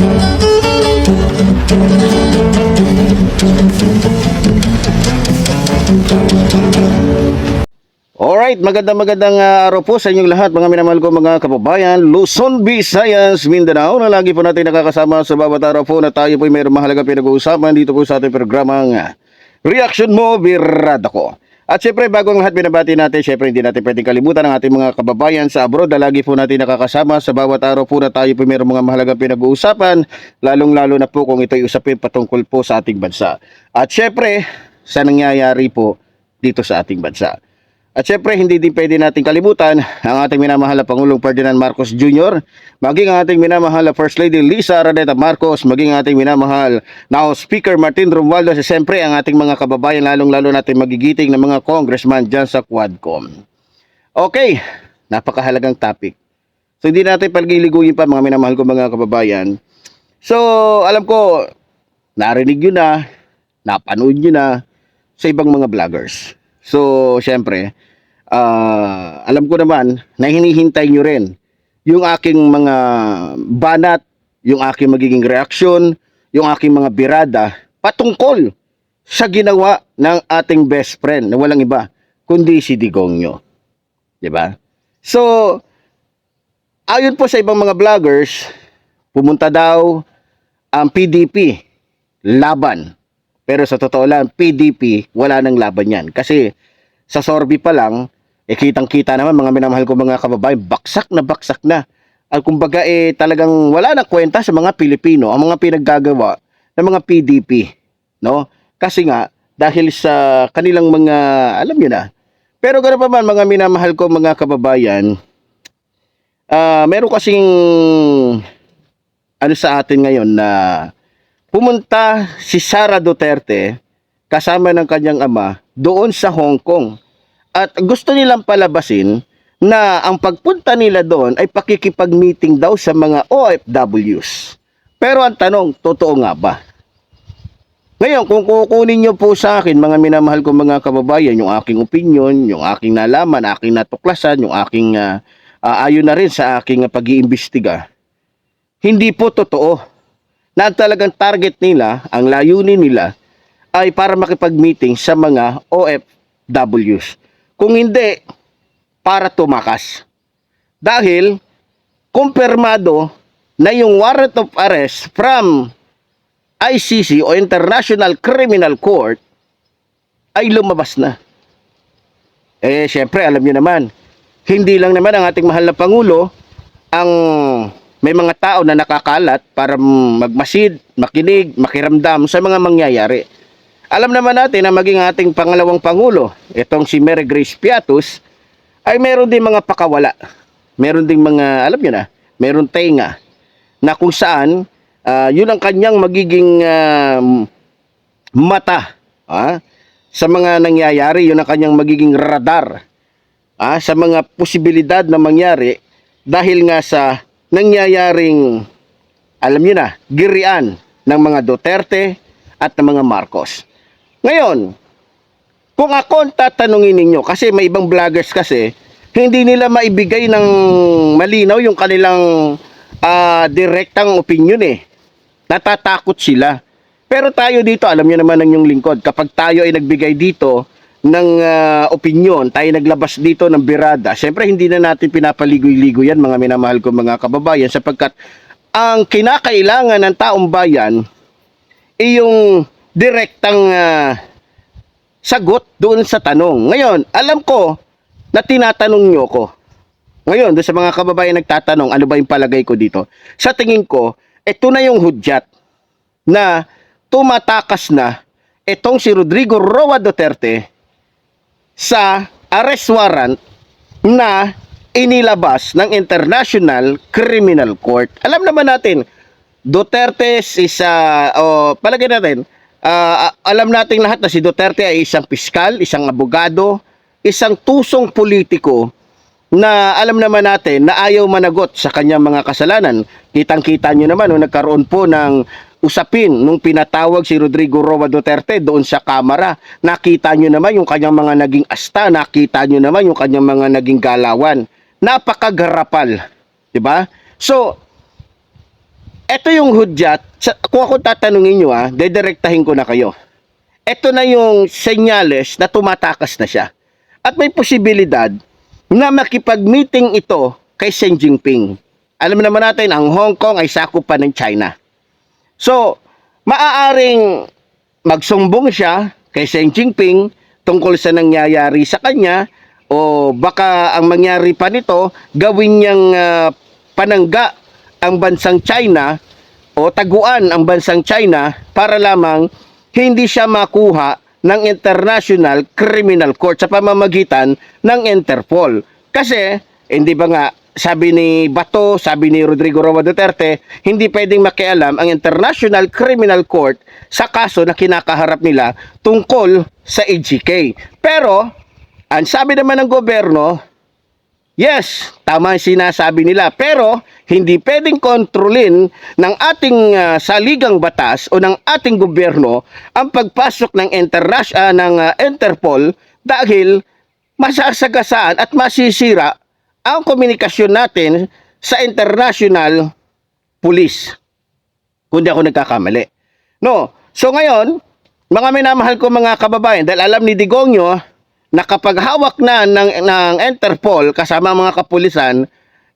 Alright, magandang araw po sa inyong lahat mga minamahal ko mga kababayan, Luzon, Visayas, Mindanao na lagi po natin nakakasama sa bawat araw po na tayo po ay mayroong mahalaga pinag-uusapan dito po sa ating programang Reaction Mo, Birada Ko. At syempre bago ang lahat binabati natin, syempre hindi natin pwedeng kalimutan ang ating mga kababayan sa abroad na lagi po natin nakakasama sa bawat araw po na tayo po mayroong mga mahalagang pinag-uusapan, lalong-lalo na po kung ito'y usapin patungkol po sa ating bansa. At syempre sa nangyayari po dito sa ating bansa. At syempre, hindi din pwede natin kalimutan ang ating minamahal na Pangulong Ferdinand Marcos Jr., maging ang ating minamahal na First Lady Lisa Araneta Marcos, maging ang ating minamahal na Speaker Martin Romualdez, at syempre ang ating mga kababayan, lalong-lalo natin magigiting ng mga congressman dyan sa Quadcom. Okay, napakahalagang topic. So hindi natin palgiliguin pa mga minamahal ko mga kababayan. So alam ko, narinig nyo na, napanood nyo na sa ibang mga vloggers. So, syempre, alam ko naman na hinihintay nyo rin yung aking mga banat, yung aking magiging reaksyon, yung aking mga birada patungkol sa ginawa ng ating best friend na walang iba kundi si Digongyo. Diba? So, ayon po sa ibang mga vloggers, pumunta daw ang PDP laban. Pero sa totoo lang, PDP, wala nang laban yan. Kasi sa Sorby pa lang, kitang-kita naman mga minamahal ko mga kababayan, baksak na. At kumbaga talagang wala nang kwenta sa mga Pilipino ang mga pinaggagawa ng mga PDP. No? Kasi nga, dahil sa kanilang mga, alam nyo na. Pero gano'n pa man mga minamahal ko mga kababayan, meron kasing ano sa atin ngayon na pumunta si Sara Duterte kasama ng kanyang ama doon sa Hong Kong. At gusto nilang palabasin na ang pagpunta nila doon ay pakikipag-meeting daw sa mga OFWs. Pero ang tanong, totoo nga ba? Ngayon, kung kukunin nyo po sa akin, mga minamahal ko mga kababayan, yung aking opinion, yung aking nalaman, aking natuklasan, yung aking ayon na rin sa aking pag-iimbestiga, hindi po totoo na talagang target nila, ang layunin nila, ay para makipag-meeting sa mga OFWs. Kung hindi, para tumakas. Dahil, kumpirmado na yung warrant of arrest from ICC o International Criminal Court ay lumabas na. Syempre, alam nyo naman, hindi lang naman ang ating mahal na Pangulo ang may mga tao na nakakalat para magmasid, makinig, makiramdam sa mga mangyayari. Alam naman natin na maging ating pangalawang Pangulo, itong si Mary Grace Piatos, ay meron din mga pakawala. Meron din mga, alam nyo na, meron tenga na kung saan, yun ang kanyang magiging mata sa mga nangyayari, yun ang kanyang magiging radar sa mga posibilidad na mangyari dahil nga sa nangyayaring, alam nyo na, girian ng mga Duterte at ng mga Marcos. Ngayon, kung ako ang tatanungin ninyo, kasi may ibang vloggers kasi, hindi nila maibigay ng malinaw yung kanilang direktang opinion Natatakot sila. Pero tayo dito, alam nyo naman ng yung lingkod, kapag tayo ay nagbigay dito ng opinion, tayo naglabas dito ng birada, syempre hindi na natin pinapaligoy-ligoy yan mga minamahal ko mga kababayan, sapagkat ang kinakailangan ng taong bayan ay yung direktang sagot doon sa tanong. Ngayon, alam ko na tinatanong nyo ko. Ngayon, doon sa mga kababayan nagtatanong, ano ba yung palagay ko dito? Sa tingin ko, ito na yung hudyat na tumatakas na itong si Rodrigo Roa Duterte sa arrest warrant na inilabas ng International Criminal Court. Alam naman natin, Duterte is palagay natin, alam natin lahat na si Duterte ay isang piskal, isang abogado, isang tusong politiko na alam naman natin na ayaw managot sa kanyang mga kasalanan. Kitang-kita nyo naman nung nagkaroon po ng usapin nung pinatawag si Rodrigo Roa Duterte doon sa Kamara. Nakita nyo naman yung kanyang mga naging asta, nakita nyo naman yung kanyang mga naging galawan. Napakagarapal, 'di ba? So, Ito yung hudyat, kung ako tatanungin nyo dedirektahin ko na kayo. Ito na yung senyales na tumatakas na siya. At may posibilidad na makipag-meeting ito kay Xi Jinping. Alam naman natin, ang Hong Kong ay sakop pa ng China. So, maaaring magsumbong siya kay Xi Jinping tungkol sa nangyayari sa kanya, o baka ang mangyari pa nito, gawin niyang panangga ang bansang China o taguan ang bansang China para lamang hindi siya makuha ng International Criminal Court sa pamamagitan ng Interpol. Kasi, hindi ba nga, sabi ni Bato, sabi ni Rodrigo Roa Duterte, hindi pwedeng makialam ang International Criminal Court sa kaso na kinakaharap nila tungkol sa EGK. Pero, ang sabi naman ng gobyerno, yes, tama ang sinasabi nila, pero hindi pwedeng kontrolin ng ating saligang batas o ng ating gobyerno ang pagpasok ng Interpol dahil masasagasaan at masisira ang komunikasyon natin sa international police. Kung di ako nagkakamali. No, so ngayon, mga minamahal ko mga kababayan, dahil alam ni Digongyo na kapag hawak na ng Interpol kasama mga kapulisan,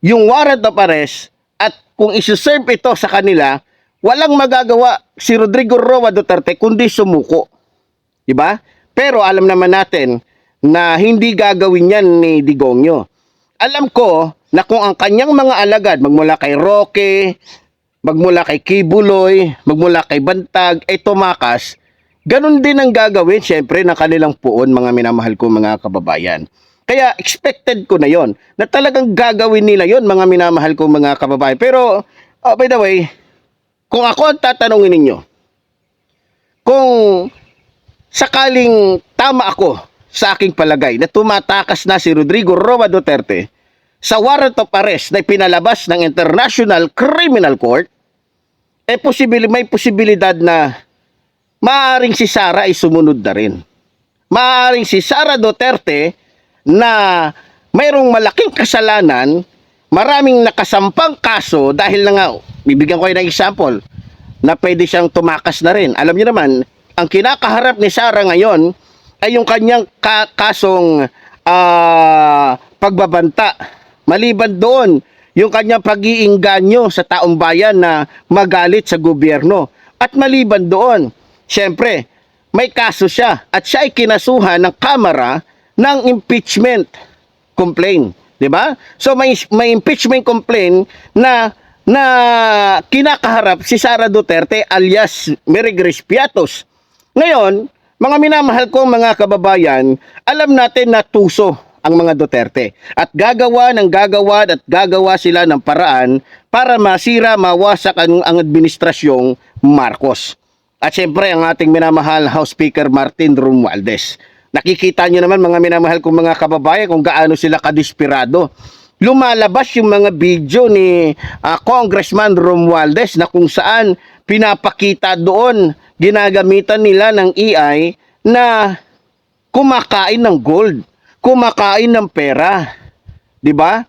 yung warrant of arrest at kung isuserve ito sa kanila, walang magagawa si Rodrigo Roa Duterte kundi sumuko. Diba? Pero alam naman natin na hindi gagawin yan ni Digongyo. Alam ko na kung ang kanyang mga alagad, magmula kay Roque, magmula kay Kibuloy, magmula kay Bantag, ay tumakas, ganun din ang gagawin, syempre, ng kanilang puon, mga minamahal ko mga kababayan. Kaya expected ko na yon na talagang gagawin nila yon, mga minamahal ko mga kababayan. Pero, by the way, kung ako ang tatanungin ninyo, kung sakaling tama ako sa aking palagay na tumatakas na si Rodrigo Roa Duterte sa warrant of arrest na pinalabas ng International Criminal Court, may posibilidad na maaaring si Sara ay sumunod na rin. Maaaring si Sara Duterte na mayroong malaking kasalanan, maraming nakasampang kaso dahil na nga, bibigyan ko kayo ng example, na pwede siyang tumakas na rin. Alam niyo naman, ang kinakaharap ni Sara ngayon ay yung kanyang kasong pagbabanta. Maliban doon, yung kanyang pag-iinganyo sa taong bayan na magalit sa gobyerno. At maliban doon, syempre, may kaso siya at siya ay kinasuhan ng Kamara ng impeachment complaint, 'di ba? So may impeachment complaint na kinakaharap si Sara Duterte alias Mary Grace Piatos. Ngayon, mga minamahal kong mga kababayan, alam natin na tuso ang mga Duterte at gagawa at gagawa sila ng paraan para masira, mawasak ang administrasyong Marcos. At syempre ang ating minamahal House Speaker Martin Romualdez. Nakikita nyo naman mga minamahal kong mga kababayan kung gaano sila kadesperado. Lumalabas yung mga video ni Congressman Romualdez na kung saan pinapakita doon, ginagamitan nila ng AI na kumakain ng gold, kumakain ng pera. 'Di ba?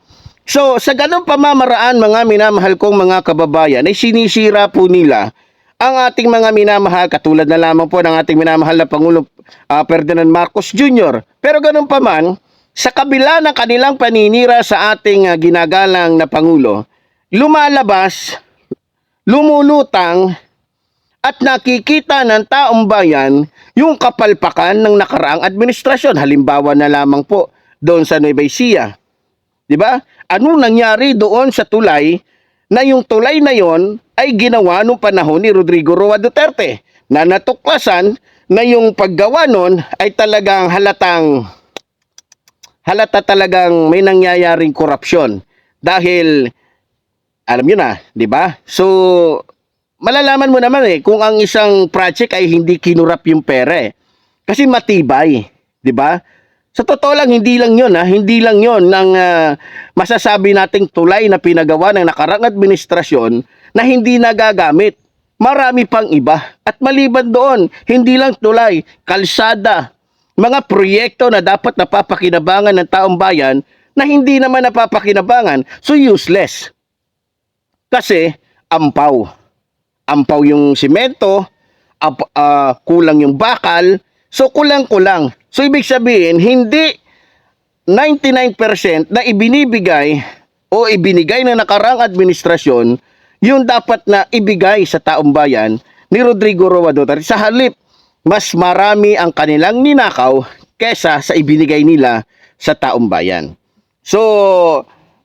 So, sa ganung pamamaraan mga minamahal kong mga kababayan, ay sinisira po nila ang ating mga minamahal, katulad na lamang po ng ating minamahal na Pangulo Ferdinand Marcos Jr. Pero ganun pa man, sa kabila ng kanilang paninira sa ating ginagalang na Pangulo, lumalabas, lumulutang, at nakikita ng taong bayan yung kapalpakan ng nakaraang administrasyon. Halimbawa na lamang po doon sa Nueva Ecija. Diba? Ano nangyari doon sa tulay na yung tulay na yon ay ginawa nung panahon ni Rodrigo Roa Duterte na natuklasan na yung paggawa nun ay talagang halata talagang may nangyayaring korupsyon dahil alam niyo na, 'di ba? So malalaman mo naman kung ang isang project ay hindi kinurap yung pera kasi matibay, 'di ba? Sa totoo lang, hindi lang yun ang masasabi nating tulay na pinagawa ng nakaraang administrasyon na hindi nagagamit. Marami pang iba. At maliban doon, hindi lang tulay, kalsada, mga proyekto na dapat napapakinabangan ng taong bayan na hindi naman napapakinabangan, so useless. Kasi, ampaw. Ampaw yung simento, kulang yung bakal, so kulang-kulang. So ibig sabihin, hindi 99% na ibinibigay o ibinigay ng nakarang administrasyon yung dapat na ibigay sa taong bayan ni Rodrigo Roa Duterte. Sa halip, mas marami ang kanilang ninakaw kesa sa ibinigay nila sa taong bayan. So,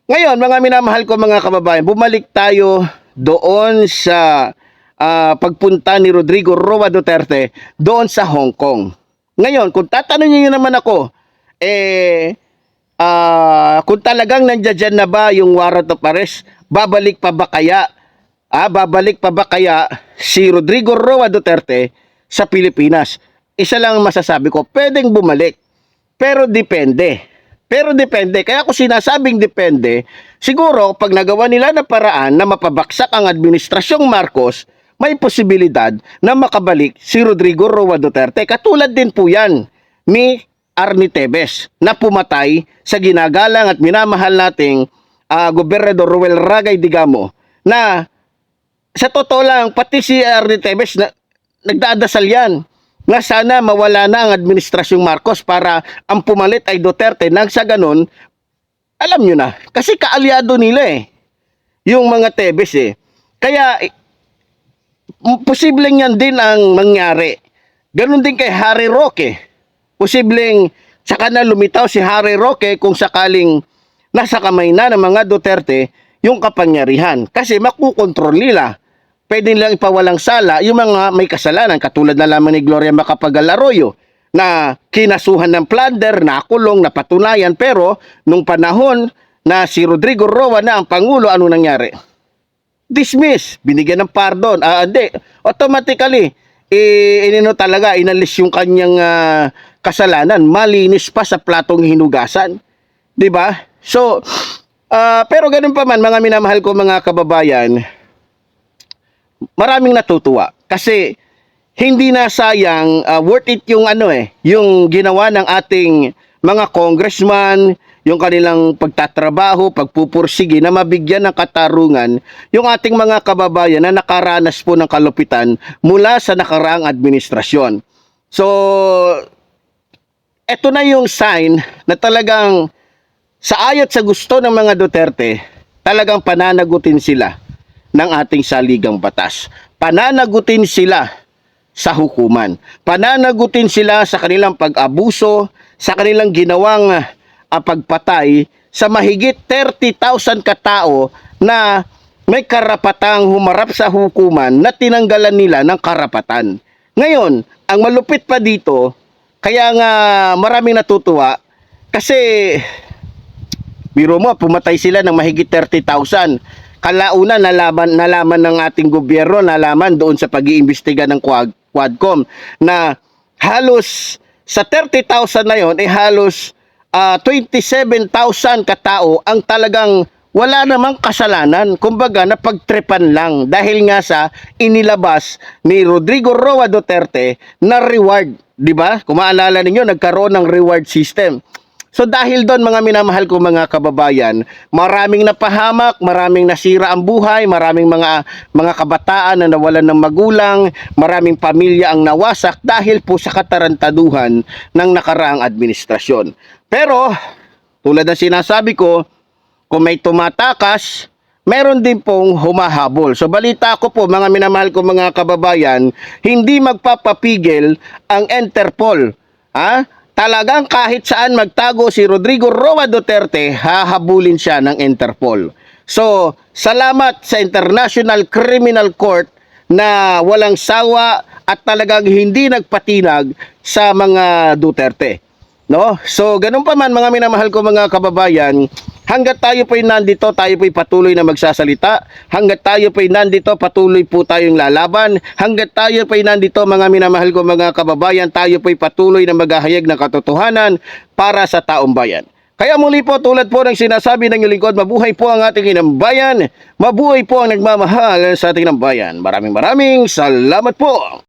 ngayon mga minamahal ko mga kababayan, bumalik tayo doon sa pagpunta ni Rodrigo Roa Duterte doon sa Hong Kong. Ngayon, kung tatanungin niyo naman ako, kung talagang nandiyan na ba yung warrant of arrest, babalik pa ba kaya? Babalik pa ba kaya si Rodrigo Roa Duterte sa Pilipinas? Isa lang ang masasabi ko, pwedeng bumalik. Pero depende. Kaya ako sinasabing depende, siguro pag nagawa nila na paraan na mapabaksak ang administrasyong Marcos, may posibilidad na makabalik si Rodrigo Roa Duterte. Katulad din po yan ni Arnie Tevez na pumatay sa ginagalang at minamahal nating Gobernador Ruel Ragay Digamo, na sa totoo lang pati si Arnie Tevez na nagdadasal yan na sana mawala na ang administrasyong Marcos para ang pumalit ay Duterte. Nang sa ganun, alam nyo na, kasi kaalyado nila yung mga Tevez Kaya posibleng yan din ang mangyari. Ganun din kay Harry Roque. Posibleng saka na lumitaw si Harry Roque kung sakaling nasa kamay na ng mga Duterte yung kapangyarihan. Kasi makukontrol nila. Pwede nilang ipawalang sala yung mga may kasalanan, katulad na lamang ni Gloria Macapagal Arroyo na kinasuhan ng plunder, nakulong, napatunayan, pero nung panahon na si Rodrigo Roa na ang Pangulo, ano nangyari? Dismiss, binigyan ng pardon. Hindi, automatically, inalis yung kanyang kasalanan, malinis pa sa platong hinugasan. 'Di ba? So, pero ganun pa man, mga minamahal ko mga kababayan, maraming natutuwa kasi hindi na sayang, worth it yung yung ginawa ng ating mga congressman, yung kanilang pagtatrabaho, pagpupursige na mabigyan ng katarungan yung ating mga kababayan na nakaranas po ng kalupitan mula sa nakaraang administrasyon. So, eto na yung sign na talagang sa ayat sa gusto ng mga Duterte, talagang pananagutin sila ng ating saligang batas. Pananagutin sila sa hukuman. Pananagutin sila sa kanilang pag-abuso, sa kanilang ginawang pagpatay sa mahigit 30,000 katao na may karapatang humarap sa hukuman na tinanggalan nila ng karapatan. Ngayon, ang malupit pa dito, kaya nga maraming natutuwa, kasi biro mo, pumatay sila ng mahigit 30,000. Kalauna nalaman ng ating gobyerno, nalaman doon sa pag-iimbestiga ng Quadcom na halos sa 30,000 na yon halos 27,000 katao ang talagang wala namang kasalanan, kumbaga napagtripan lang dahil nga sa inilabas ni Rodrigo Roa Duterte na reward, 'di ba? Kung maalala ninyo, nagkaroon ng reward system. So dahil doon mga minamahal ko mga kababayan, maraming napahamak, maraming nasira ang buhay, maraming mga kabataan na nawalan ng magulang, maraming pamilya ang nawasak dahil po sa katarantaduhan ng nakaraang administrasyon. Pero tulad ng sinasabi ko, kung may tumatakas, meron din pong humahabol. So balita ko po mga minamahal ko mga kababayan, hindi magpapapigil ang Interpol. Talagang kahit saan magtago si Rodrigo Roa Duterte, hahabulin siya ng Interpol. So, salamat sa International Criminal Court na walang sawa at talagang hindi nagpatinag sa mga Duterte. No? So, ganun pa man mga minamahal ko mga kababayan, hanggat tayo po'y nandito, tayo po'y patuloy na magsasalita. Hanggat tayo po'y nandito, patuloy po tayong lalaban. Hanggat tayo po'y nandito, mga minamahal ko mga kababayan, tayo po'y patuloy na maghahayag ng katotohanan para sa taong bayan. Kaya muli po, tulad po ng sinasabi ng inyong lingkod, mabuhay po ang ating inambayan. Mabuhay po ang nagmamahal sa ating inambayan. Maraming salamat po.